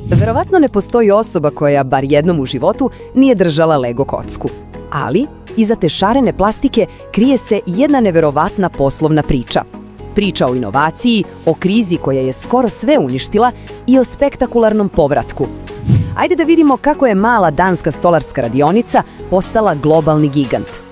Verovatno ne postoji osoba koja, bar jednom u životu, nije držala Lego kocku. Ali, iza te šarene plastike krije se jedna neverovatna poslovna priča. Priča o inovaciji, o krizi koja je skoro sve uništila i o spektakularnom povratku. Ajde da vidimo kako je mala danska stolarska radionica postala globalni gigant.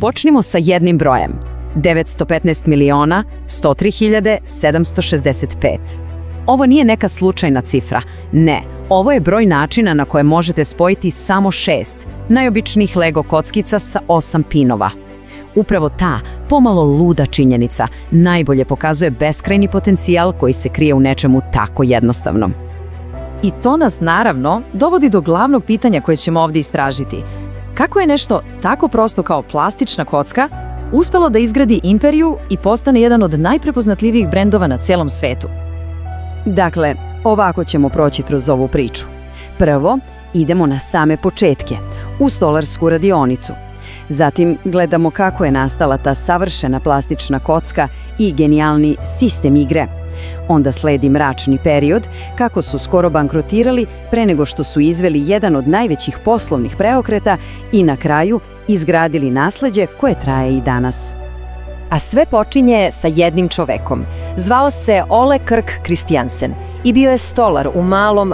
Počnimo sa jednim brojem. 915.103.765. Ovo nije neka slučajna cifra. Ne, ovo je broj načina na koje možete spojiti samo 6 najobičnijih Lego kockica sa 8 pinova. Upravo ta, pomalo luda činjenica, najbolje pokazuje beskrajni potencijal koji se krije u nečemu tako jednostavnom. I to nas, naravno, dovodi do glavnog pitanja koje ćemo ovdje istražiti. Kako je nešto tako prosto kao plastična kocka uspelo da izgradi imperiju i postane jedan od najprepoznatljivijih brendova na cijelom svetu? Dakle, ovako ćemo proći kroz ovu priču. Prvo, idemo na same početke, u stolarsku radionicu. Zatim gledamo kako je nastala ta savršena plastična kocka i genijalni sistem igre. Onda sledi mračni period, kako su skoro bankrotirali pre nego što su izveli jedan od najvećih poslovnih preokreta i na kraju izgradili nasleđe koje traje i danas. A sve počinje sa jednim čovekom. Zvao se Ole Kirk Christiansen i bio je stolar u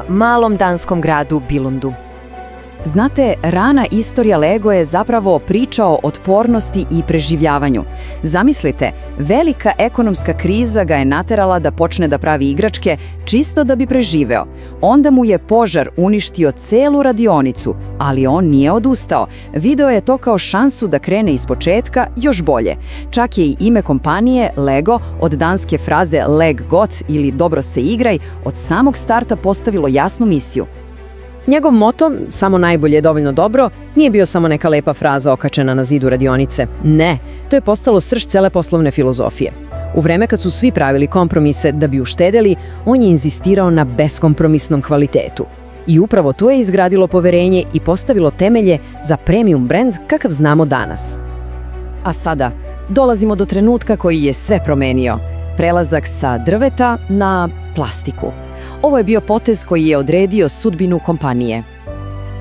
malom danskom gradu Billundu. Znate, rana istorija Lego je zapravo priča o otpornosti i preživljavanju. Zamislite, velika ekonomska kriza ga je naterala da počne da pravi igračke čisto da bi preživeo. Onda mu je požar uništio celu radionicu, ali on nije odustao. Video je to kao šansu da krene ispočetka još bolje. Čak je i ime kompanije Lego od danske fraze Leg got ili dobro se igraj od samog starta postavilo jasnu misiju. Njegov moto, samo najbolje je dovoljno dobro, nije bio samo neka lepa fraza okačena na zidu radionice. Ne, to je postalo srž cele poslovne filozofije. U vreme kad su svi pravili kompromise da bi uštedeli, on je inzistirao na beskompromisnom kvalitetu. I upravo to je izgradilo poverenje i postavilo temelje za premium brand kakav znamo danas. A sada, dolazimo do trenutka koji je sve promenio. Prelazak sa drveta na plastiku. Ovo je bio potez koji je odredio sudbinu kompanije.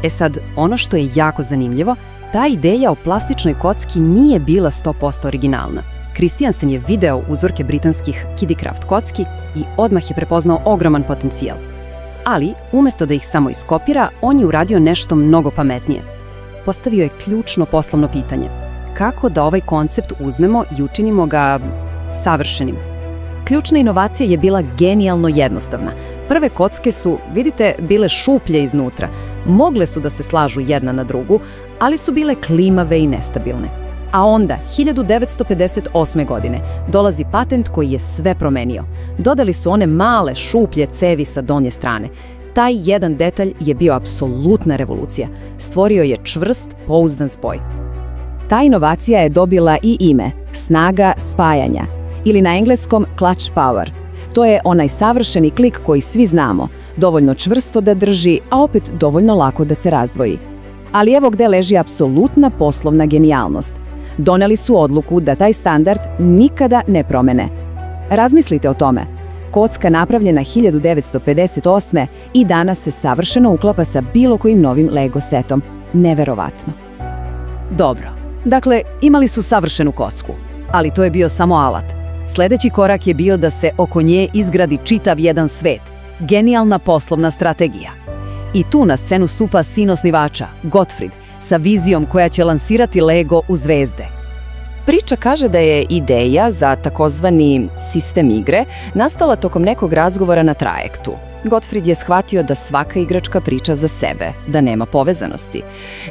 E sad, ono što je jako zanimljivo, ta ideja o plastičnoj kocki nije bila 100% originalna. Christiansen je video uzorke britanskih Kiddicraft kocki i odmah je prepoznao ogroman potencijal. Ali, umjesto da ih samo iskopira, on je uradio nešto mnogo pametnije. Postavio je ključno poslovno pitanje. Kako da ovaj koncept uzmemo i učinimo ga savršenim? Ključna inovacija je bila genijalno jednostavna. Prve kocke su, vidite, bile šuplje iznutra. Mogle su da se slažu jedna na drugu, ali su bile klimave i nestabilne. A onda, 1958. godine, dolazi patent koji je sve promenio. Dodali su one male, šuplje cevi sa donje strane. Taj jedan detalj je bio apsolutna revolucija. Stvorio je čvrst, pouzdan spoj. Ta inovacija je dobila i ime snaga spajanja, ili na engleskom clutch power. To je onaj savršeni klik koji svi znamo, dovoljno čvrsto da drži, a opet dovoljno lako da se razdvoji. Ali evo gde leži apsolutna poslovna genijalnost. Doneli su odluku da taj standard nikada ne promene. Razmislite o tome. Kocka napravljena 1958. i danas se savršeno uklapa sa bilo kojim novim Lego setom. Neverovatno. Dobro, dakle, imali su savršenu kocku, ali to je bio samo alat. Sljedeći korak je bio da se oko nje izgradi čitav jedan svet, genijalna poslovna strategija. I tu na scenu stupa sin osnivača, Gottfried, sa vizijom koja će lansirati Lego u zvezde. Priča kaže da je ideja za takozvani sistem igre nastala tokom nekog razgovora na trajektu. Gottfried je shvatio da svaka igračka priča za sebe, da nema povezanosti.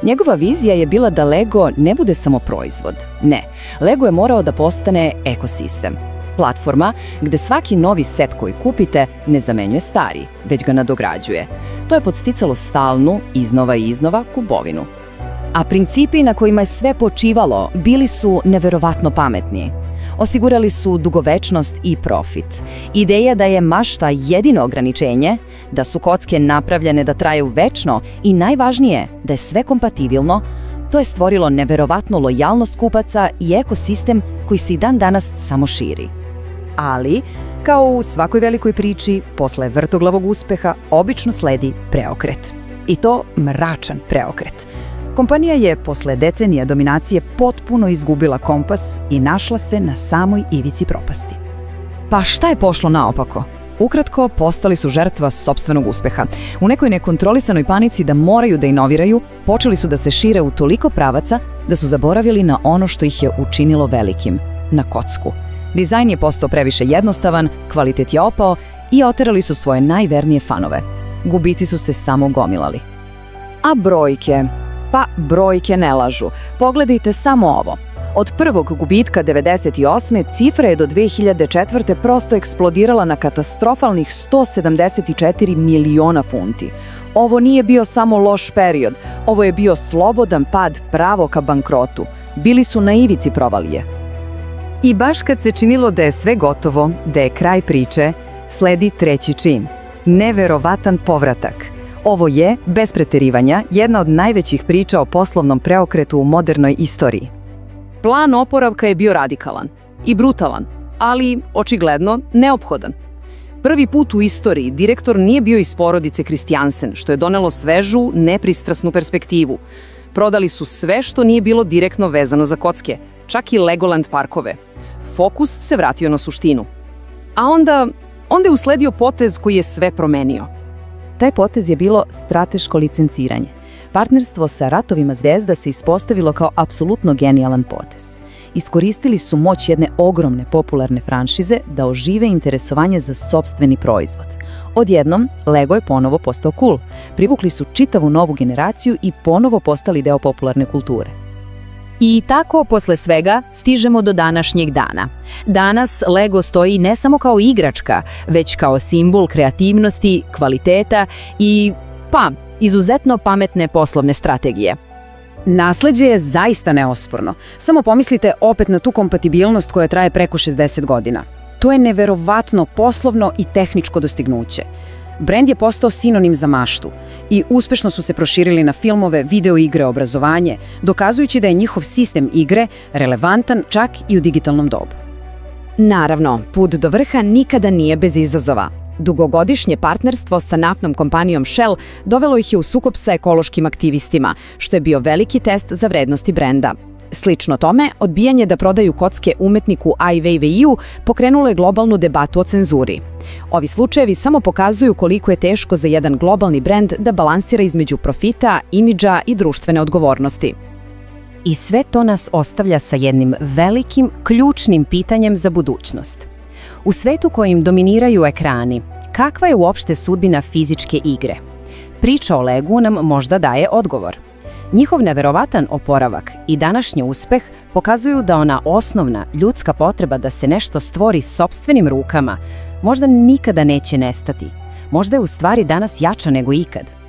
Njegova vizija je bila da Lego ne bude samo proizvod. Ne, Lego je morao da postane ekosistem. Platforma gde svaki novi set koji kupite ne zamenjuje stari, već ga nadograđuje. To je podsticalo stalnu, iznova i iznova kupovinu. A principi na kojima je sve počivalo bili su neverovatno pametni. Osigurali su dugovečnost i profit. Ideja da je mašta jedino ograničenje, da su kocke napravljene da traju večno i najvažnije, da je sve kompatibilno, To je stvorilo neverovatnu lojalnost kupaca i ekosistem koji se i dan danas samo širi. Ali, kao u svakoj velikoj priči, posle vrtoglavog uspeha obično sledi preokret. I to mračan preokret. Kompanija je posle decenija dominacije potpuno izgubila kompas i našla se na samoj ivici propasti. Pa šta je pošlo naopako? Ukratko, postali su žrtva sopstvenog uspeha. U nekoj nekontrolisanoj panici da moraju da inoviraju, počeli su da se šire u toliko pravaca da su zaboravili na ono što ih je učinilo velikim, na kocku. Dizajn je postao previše jednostavan, kvalitet je opao i oterali su svoje najvernije fanove. Gubici su se samo gomilali. A brojke? Pa brojke ne lažu. Pogledajte samo ovo. Od prvog gubitka 98. cifra je do 2004. prosto eksplodirala na katastrofalnih 174 miliona funti. Ovo nije bio samo loš period, ovo je bio slobodan pad pravo ka bankrotu. Bili su na ivici provalije. I baš kad se činilo da je sve gotovo, da je kraj priče, sledi treći čin. Neverovatan povratak. Ovo je, bez preterivanja, jedna od najvećih priča o poslovnom preokretu u modernoj istoriji. Plan oporavka je bio radikalan i brutalan, ali očigledno neophodan. Prvi put u istoriji direktor nije bio iz porodice Christiansen, što je donelo svežu, nepristrasnu perspektivu. Prodali su sve što nije bilo direktno vezano za kocke, čak i Legoland parkove. Fokus se vratio na suštinu. A onda je usledio potez koji je sve promenio. Taj potez je bilo strateško licenciranje. Partnerstvo sa Ratovima zvijezda se ispostavilo kao apsolutno genijalan potez. Iskoristili su moć jedne ogromne popularne franšize da ožive interesovanje za sopstveni proizvod. Odjednom, Lego je ponovo postao cool. Privukli su čitavu novu generaciju i ponovo postali deo popularne kulture. I tako, posle svega, stižemo do današnjeg dana. Danas Lego stoji ne samo kao igračka, već kao simbol kreativnosti, kvaliteta i, izuzetno pametne poslovne strategije. Nasleđe je zaista neosporno. Samo pomislite opet na tu kompatibilnost koja traje preko 60 godina. To je neverovatno poslovno i tehničko dostignuće. Brend je postao sinonim za maštu i uspešno su se proširili na filmove, video igre, obrazovanje, dokazujući da je njihov sistem igre relevantan čak i u digitalnom dobu. Naravno, put do vrha nikada nije bez izazova. Dugogodišnje partnerstvo sa naftnom kompanijom Shell dovelo ih je u sukob sa ekološkim aktivistima, što je bio veliki test za vrednosti brenda. Slično tome, odbijanje da prodaju kocke umetniku Ai Weiwei pokrenulo je globalnu debatu o cenzuri. Ovi slučajevi samo pokazuju koliko je teško za jedan globalni brend da balansira između profita, imidža i društvene odgovornosti. I sve to nas ostavlja sa jednim velikim, ključnim pitanjem za budućnost. U svetu kojim dominiraju ekrani, kakva je uopšte sudbina fizičke igre? Priča o Legu nam možda daje odgovor. Njihov neverovatan oporavak i današnji uspeh pokazuju da ona osnovna ljudska potreba da se nešto stvori sopstvenim rukama možda nikada neće nestati. Možda je u stvari danas jača nego ikad.